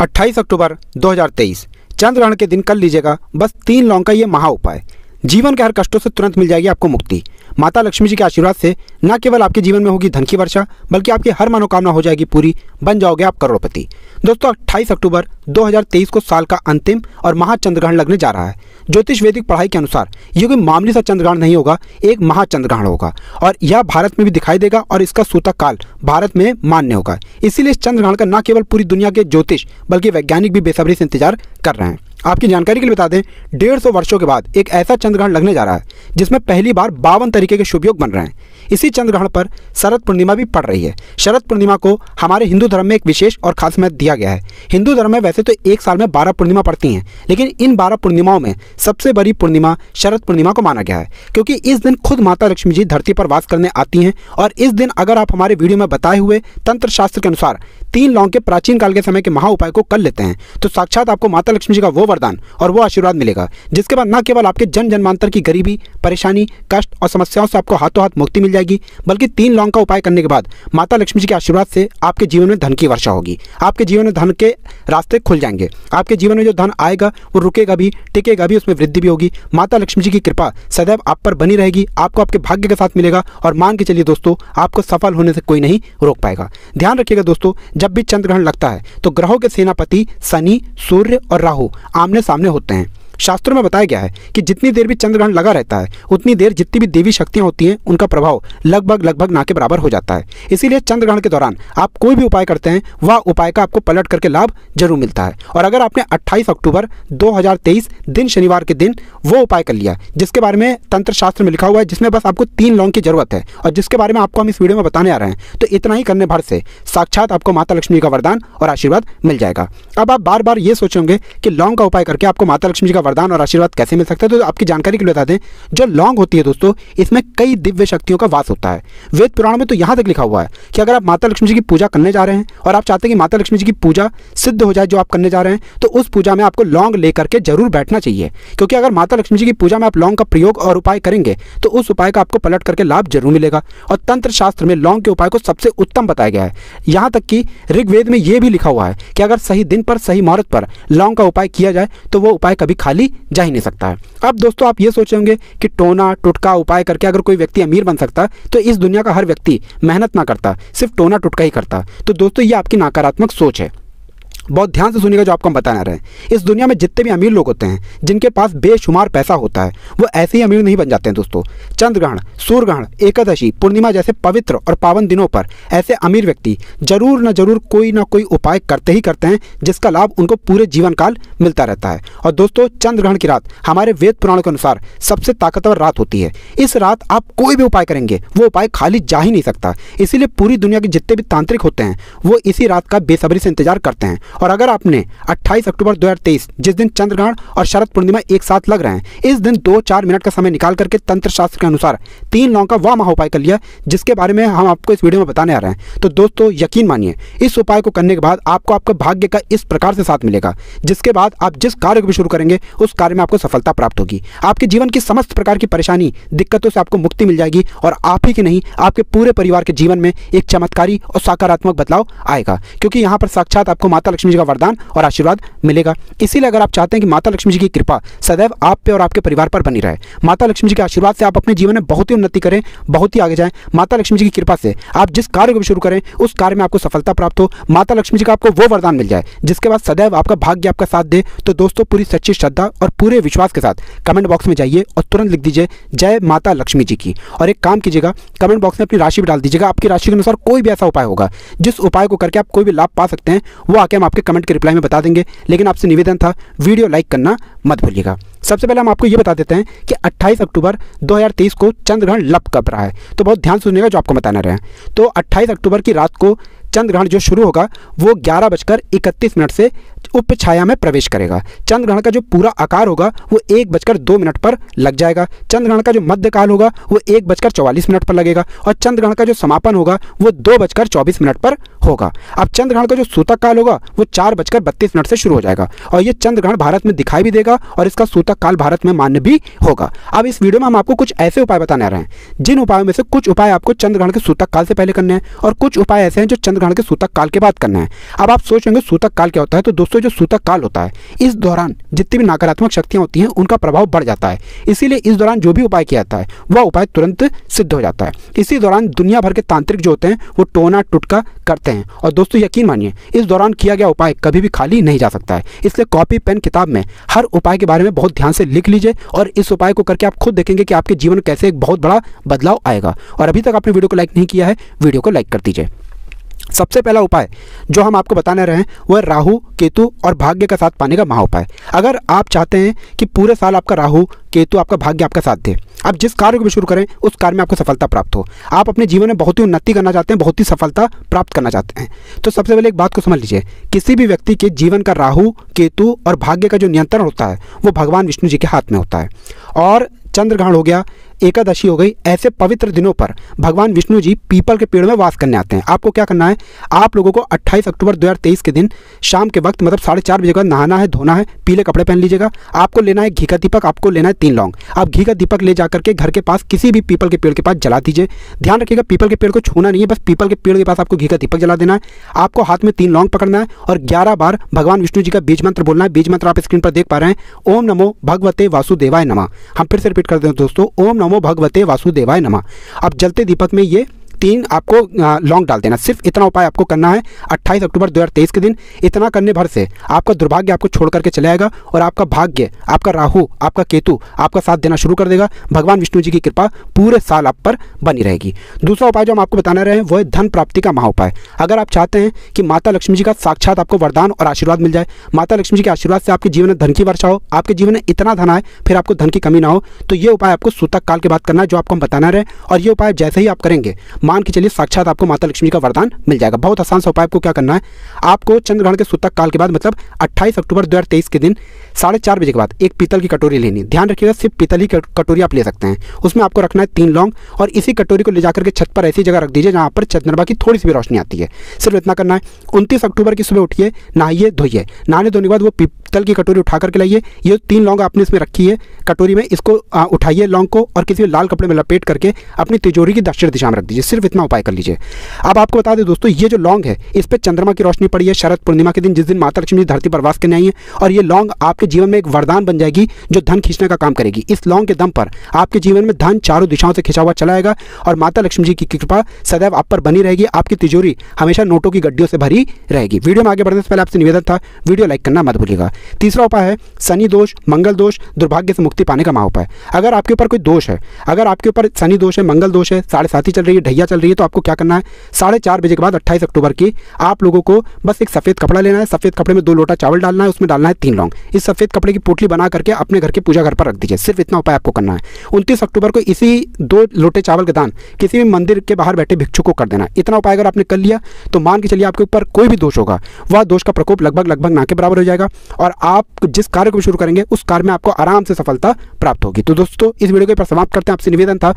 28 अक्टूबर 2023 चंद्र ग्रहण के दिन कर लीजिएगा बस 3 लौंग का ये महा उपाय। जीवन के हर कष्टों से तुरंत मिल जाएगी आपको मुक्ति। माता लक्ष्मी जी के आशीर्वाद से न केवल आपके जीवन में होगी धन की वर्षा, बल्कि आपकी हर मनोकामना हो जाएगी पूरी, बन जाओगे आप करोड़पति। दोस्तों 28 अक्टूबर 2023 को साल का अंतिम और महाचंद्रग्रहण लगने जा रहा है। ज्योतिष वैदिक पढ़ाई के अनुसार ये कोई मामूली सा चंद्रग्रहण नहीं होगा, एक महाचंद्रग्रहण होगा और यह भारत में भी दिखाई देगा और इसका सूतक काल भारत में मान्य होगा। इसीलिए इस चंद्रग्रहण का न केवल पूरी दुनिया के ज्योतिष बल्कि वैज्ञानिक भी बेसब्री से इंतजार कर रहे हैं। आपकी जानकारी के लिए बता दें, 150 वर्षों के बाद एक ऐसा चंद्रग्रहण लगने जा रहा है जिसमें पहली बार 52 तरीके के शुभ योग बन रहे हैं। इसी चंद्रग्रहण पर शरद पूर्णिमा भी पड़ रही है। शरद पूर्णिमा को हमारे हिंदू धर्म में एक विशेष और खास महत्व दिया गया है। हिंदू धर्म में वैसे तो एक साल में 12 पूर्णिमा पड़ती हैं, लेकिन इन 12 पूर्णिमाओं में सबसे बड़ी पूर्णिमा शरद पूर्णिमा को माना गया है, क्योंकि इस दिन खुद माता लक्ष्मी जी धरती पर वास करने आती हैं। और इस दिन अगर आप हमारे वीडियो में बताए हुए तंत्र शास्त्र के अनुसार 3 लौंग के प्राचीन काल के समय के महा उपाय को कर लेते हैं, तो साक्षात आपको माता लक्ष्मी जी का वो वरदान और वो आशीर्वाद मिलेगा, जिसके बाद न केवल आपके जन जन्मांतर की गरीबी, परेशानी, कष्ट और समस्याओं से आपको हाथों हाथ मुक्ति मिल जाएगी, बल्कि 3 लौंग का उपाय करने के बाद माता लक्ष्मी जी के आशीर्वाद से आपके जीवन में धन की वर्षा होगी। आपके जीवन में धन के रास्ते खुल जाएंगे। आपके जीवन में जो धन आएगा वो रुकेगा भी, टिकेगा भी, उसमें वृद्धि भी होगी। माता लक्ष्मी जी की कृपा सदैव आप पर बनी रहेगी, आपको आपके भाग्य के साथ मिलेगा और मान के चलिए दोस्तों, आपको सफल होने से कोई नहीं रोक पाएगा। ध्यान रखिएगा दोस्तों, जब भी चंद्रग्रहण लगता है तो ग्रहों के सेनापति शनि, सूर्य और राहु आमने सामने होते हैं। शास्त्रों में बताया गया है कि जितनी देर भी चंद्रग्रहण लगा रहता है उतनी देर जितनी भी देवी शक्तियां होती हैं उनका प्रभाव लगभग ना के बराबर हो जाता है। इसीलिए चंद्रग्रहण के दौरान आप कोई भी उपाय करते हैं वह उपाय का आपको पलट करके लाभ जरूर मिलता है। और अगर आपने 28 अक्टूबर 2023 दिन शनिवार के दिन वो उपाय कर लिया जिसके बारे में तंत्र शास्त्र में लिखा हुआ है, जिसमें बस आपको 3 लौंग की जरूरत है और जिसके बारे में आपको हम इस वीडियो में बताने आ रहे हैं, तो इतना ही करने भर से साक्षात आपको माता लक्ष्मी का वरदान और आशीर्वाद मिल जाएगा। अब आप बार बार ये सोचेंगे कि लौंग का उपाय करके आपको माता लक्ष्मी जी का वरदान और आशीर्वाद कैसे मिल सकता है, तो आपकी जानकारी के लिए बता दें, जो लौंग होती है दोस्तों, इसमें कई दिव्य शक्तियों का वास होता है। वेद पुराण में तो यहाँ तक लिखा हुआ है कि अगर आप माता लक्ष्मी जी की पूजा करने जा रहे हैं और आप चाहते हैं कि माता लक्ष्मी जी की पूजा सिद्ध हो जाए जो आप करने जा रहे हैं, तो उस पूजा में आपको लौंग लेकर के जरूर बैठना चाहिए। क्योंकि अगर माता लक्ष्मी जी की पूजा में आप लौंग का प्रयोग और उपाय करेंगे तो उस उपाय का आपको पलट करके लाभ जरूर मिलेगा। और तंत्र शास्त्र में लौंग के उपाय को सबसे उत्तम बताया गया है। यहाँ तक कि ऋग्वेद में यह भी लिखा हुआ है कि अगर सही दिन पर सही मुहूर्त पर लौंग का उपाय किया जाए तो वो उपाय कभी खाली जा ही नहीं सकता है। अब दोस्तों आप ये सोचेंगे कि टोना टुटका उपाय करके अगर कोई व्यक्ति अमीर बन सकता तो इस दुनिया का हर व्यक्ति मेहनत ना करता, सिर्फ टोना टुटका ही करता। तो दोस्तों ये आपकी नकारात्मक सोच है। बहुत ध्यान से सुनिएगा जो आपको हम बताने रहे हैं। इस दुनिया में जितने भी अमीर लोग होते हैं, जिनके पास बेशुमार पैसा होता है, वो ऐसे ही अमीर नहीं बन जाते हैं दोस्तों। चंद्रग्रहण, सूर्यग्रहण, एकादशी, पूर्णिमा जैसे पवित्र और पावन दिनों पर ऐसे अमीर व्यक्ति जरूर न जरूर कोई ना कोई उपाय करते ही करते हैं, जिसका लाभ उनको पूरे जीवन काल मिलता रहता है। और दोस्तों चंद्रग्रहण की रात हमारे वेद पुराणों के अनुसार सबसे ताकतवर रात होती है। इस रात आप कोई भी उपाय करेंगे वो उपाय खाली जा ही नहीं सकता। इसीलिए पूरी दुनिया के जितने भी तांत्रिक होते हैं वो इसी रात का बेसब्री से इंतजार करते हैं। और अगर आपने 28 अक्टूबर 2023 जिस दिन चंद्रग्रहण और शरद पूर्णिमा एक साथ लग रहे हैं, इस दिन 2-4 मिनट का समय निकाल करके तंत्र शास्त्र के अनुसार 3 लौंग का वह महा उपाय कर लिया जिसके बारे में हम आपको इस वीडियो में बताने आ रहे हैं, तो दोस्तों यकीन मानिए इस उपाय को करने के बाद आपको आपका भाग्य का इस प्रकार से साथ मिलेगा, जिसके बाद आप जिस कार्य को भी शुरू करेंगे उस कार्य में आपको सफलता प्राप्त होगी। आपके जीवन की समस्त प्रकार की परेशानी, दिक्कतों से आपको मुक्ति मिल जाएगी और आप ही के नहीं आपके पूरे परिवार के जीवन में एक चमत्कारी और सकारात्मक बदलाव आएगा, क्योंकि यहाँ पर साक्षात आपको माता लक्ष्मी जी का वरदान और आशीर्वाद मिलेगा। इसीलिए अगर आप चाहते हैं कि माता लक्ष्मी जी की कृपा सदैव आप पे और आपके परिवार पर बनी रहे, माता लक्ष्मी जी के आशीर्वाद से आप अपने जीवन में बहुत ही उन्नति करें, बहुत ही आगे जाएं, माता लक्ष्मी जी की कृपा से आप जिस कार्य को भी शुरू करें उस कार्य में आपको सफलता प्राप्त हो, माता लक्ष्मी जी का आपको वो वरदान मिल जाए जिसके बाद सदैव आपका भाग्य आपका साथ दे, तो दोस्तों पूरी सच्ची श्रद्धा और पूरे विश्वास के साथ कमेंट बॉक्स में जाइए और तुरंत लिख दीजिए जय माता लक्ष्मी जी की। और एक काम कीजिएगा, कमेंट बॉक्स में अपनी राशि भी डाल दीजिएगा। आपकी राशि के अनुसार कोई भी ऐसा उपाय होगा जिस उपाय को करके आप कोई भी लाभ पा सकते हैं, वो आके हम आपके कमेंट के रिप्लाई में बता देंगे। लेकिन आपसे निवेदन था, वीडियो लाइक करना मत भूलिएगा। सबसे पहले हम आपको ये बता देते हैं कि 28 अक्टूबर 2023 को चंद्रग्रहण लग कब रहा है, तो बहुत ध्यान सुनिएगा जो आपको बताना रहे हैं। तो 28 अक्टूबर की रात को चंद्रग्रहण जो शुरू होगा वो 11:31 से उप छाया में प्रवेश करेगा। चंद्रग्रहण का जो पूरा आकार होगा वो 1:02 पर लग जाएगा। चंद्रग्रहण का जो मध्यकाल होगा वो 1:44 पर लगेगा और चंद्रग्रहण का जो समापन होगा वो 2:24 पर होगा। अब चंद्रग्रहण का जो सूतक काल होगा वो 4:32 से शुरू हो जाएगा और ये चंद्रग्रहण भारत में दिखाई भी देगा और इसका सूतक काल भारत में मान्य भी होगा। अब इस वीडियो में हम आपको कुछ ऐसे उपाय बताने आ रहे हैं जिन उपायों में से कुछ उपाय आपको चंद्रग्रहण के सूतक काल से पहले करने हैं और कुछ उपाय ऐसे हैं जो चंद्रग्रहण के सूतक काल के बाद करना है। अब आप सोचेंगे सूतक काल क्या होता है, तो दोस्तों जो सूतक काल होता है इस दौरान जितनी भी नकारात्मक शक्तियां होती हैं उनका प्रभाव बढ़ जाता है, इसीलिए इस दौरान जो भी उपाय किया जाता है वह उपाय तुरंत सिद्ध हो जाता है। इसी दौरान दुनिया भर के तांत्रिक जो होते हैं वो टोना टुटका करते हैं और दोस्तों यकीन मानिए इस दौरान किया गया उपाय कभी भी खाली नहीं जा सकता है। इसलिए कॉपी पेन किताब में हर उपाय के बारे में बहुत ध्यान से लिख लीजिए और इस उपाय को करके आप खुद देखेंगे कि आपके जीवन में कैसे एक बहुत बड़ा बदलाव आएगा। और अभी तक आपने वीडियो को लाइक नहीं किया है, वीडियो को लाइक कर दीजिए। सबसे पहला उपाय जो हम आपको बताने रहे हैं वह राहु केतु और भाग्य का साथ पाने का महाउपाय। अगर आप चाहते हैं कि पूरे साल आपका राहु केतु आपका भाग्य आपका साथ दे, आप जिस कार्य को भी शुरू करें उस कार्य में आपको सफलता प्राप्त हो, आप अपने जीवन में बहुत ही उन्नति करना चाहते हैं, बहुत ही सफलता प्राप्त करना चाहते हैं, तो सबसे पहले एक बात को समझ लीजिए, किसी भी व्यक्ति के जीवन का राहु केतु और भाग्य का जो नियंत्रण होता है वो भगवान विष्णु जी के हाथ में होता है। और चंद्रग्रहण हो गया, एकादशी हो गई, ऐसे पवित्र दिनों पर भगवान विष्णु जी पीपल के पेड़ में वास करने आते हैं। आपको क्या करना है, आप लोगों को 28 अक्टूबर 2023 के दिन शाम के वक्त मतलब 4:30 बजे के बाद नहाना है, धोना है, पीले कपड़े पहन लीजिएगा। आपको लेना है घी का दीपक, आपको लेना है 3 लौंग। आप घी का दीपक ले जाकर के घर के पास किसी भी पीपल के पेड़ के पास जला दीजिए। ध्यान रखिएगा पीपल के पेड़ को छूना नहीं है, बस पीपल के पेड़ के पास आपको घी का दीपक जला देना है। आपको हाथ में 3 लौंग पकड़ना है और 11 बार भगवान विष्णु जी का बीज मंत्र बोलना है। बीज मंत्र आप स्क्रीन पर देख पा रहे हैं, ओम नमो भगवते वासुदेवाय नमः। हम फिर से रिपीट करते हैं दोस्तों, ओम नमो भगवते वासुदेवाय नमः। अब जलते दीपक में ये 3 आपको लौंग डाल देना। सिर्फ इतना उपाय आपको करना है 28 अक्टूबर 2023 के दिन। इतना करने भर से आपका दुर्भाग्य आपको छोड़ करके चले आएगा और आपका भाग्य, आपका राहु, आपका केतु आपका साथ देना शुरू कर देगा। भगवान विष्णु जी की कृपा पूरे साल आप पर बनी रहेगी। दूसरा उपाय जो हम आपको बताने रहे हैं वो है धन प्राप्ति का महाउपाय। अगर आप चाहते हैं कि माता लक्ष्मी जी का साक्षात आपको वरदान और आशीर्वाद मिल जाए, माता लक्ष्मी जी के आशीर्वाद से आपके जीवन में धन की वर्षा हो, आपके जीवन में इतना धन आए फिर आपको धन की कमी ना हो, तो ये उपाय आपको सूतक काल के बाद करना है जो आपको हम बताना रहे। और ये उपाय जैसे ही आप करेंगे मान के चलिए साक्षात आपको माता लक्ष्मी का वरदान मिल जाएगा। बहुत आसान सा उपाय। आपको क्या करना है, आपको चंद्रग्रहण के सूतक काल के बाद मतलब 28 अक्टूबर 2023 के दिन 4:30 बजे के बाद एक पीतल की कटोरी लेनी है। ध्यान रखिएगा सिर्फ पीतल ही कटोरी आप ले सकते हैं। उसमें आपको रखना है 3 लौंग और इसी कटोरी को ले जाकर के छत पर ऐसी जगह रख दीजिए जहां पर चंद्रमा की थोड़ी सी भी रोशनी आती है। सिर्फ इतना करना है। 29 अक्टूबर की सुबह उठिए, नहाइए धोइए, नहाने धोने के बाद वो पीतल की कटोरी उठा करके लाइए। ये 3 लौंग आपने इसमें रखी है कटोरी में, इसको उठाइए लौंग को और किसी लाल कपड़े में लपेट करके अपनी तिजोरी की दक्षिण दिशा में रख दीजिए। सिर्फ इतना उपाय कर लीजिए। अब आपको बता दें दोस्तों, ये जो लौंग है इस पर चंद्रमा की रोशनी पड़ी है शरद पूर्णिमा के दिन, जिस दिन माता लक्ष्मी धरती पर वास करने आई है। और ये लौंग आपके जीवन में एक वरदान बन जाएगी जो धन खींचने का काम करेगी। इस लौंग के दम पर आपके जीवन में धन चारों दिशाओं से खिंचा हुआ चला आएगा और माता लक्ष्मी जी की कृपा सदैव आप पर बनी रहेगी। आपकी तिजोरी हमेशा नोटों की गड्डियों से भरी रहेगी। वीडियो में आगे बढ़ने से पहले आपसे निवेदन था, वीडियो लाइक करना मत भूलिएगा। तीसरा उपाय है शनि दोष, मंगल दोष, दुर्भाग्य से मुक्ति पाने का महाउपाय। अगर आपके ऊपर कोई दोष है, अगर आपके ऊपर शनि दोष है, मंगल दोष है, 7.5 चल रही है, ढैया चल रही है, तो आपको क्या करना है, 4:30 बजे के बाद 28 अक्टूबर की आप लोगों को बस एक सफेद कपड़ा लेना है। सफेद कपड़े में 2 लोटा चावल डालना है, उसमें डालना है 3 लौंग। इस सफेद कपड़े की पोटली बना करके अपने घर के पूजा घर पर रख दीजिए। सिर्फ इतना उपाय आपको करना है। 29 अक्टूबर को इसी 2 लोटे चावल का दान किसी भी मंदिर के बाहर बैठे भिक्षुक को कर देना। इतना उपाय अगर आपने कर लिया तो मान के चलिए आपके ऊपर कोई भी दोष होगा वह दोष का प्रकोप लगभग ना के बराबर हो जाएगा और आप जिस कार्य को शुरू करेंगे उस कार्य में आपको आराम से सफलता प्राप्त होगी। तो दोस्तों इस वीडियो के पर समाप्त करते हैं। आपसे निवेदन था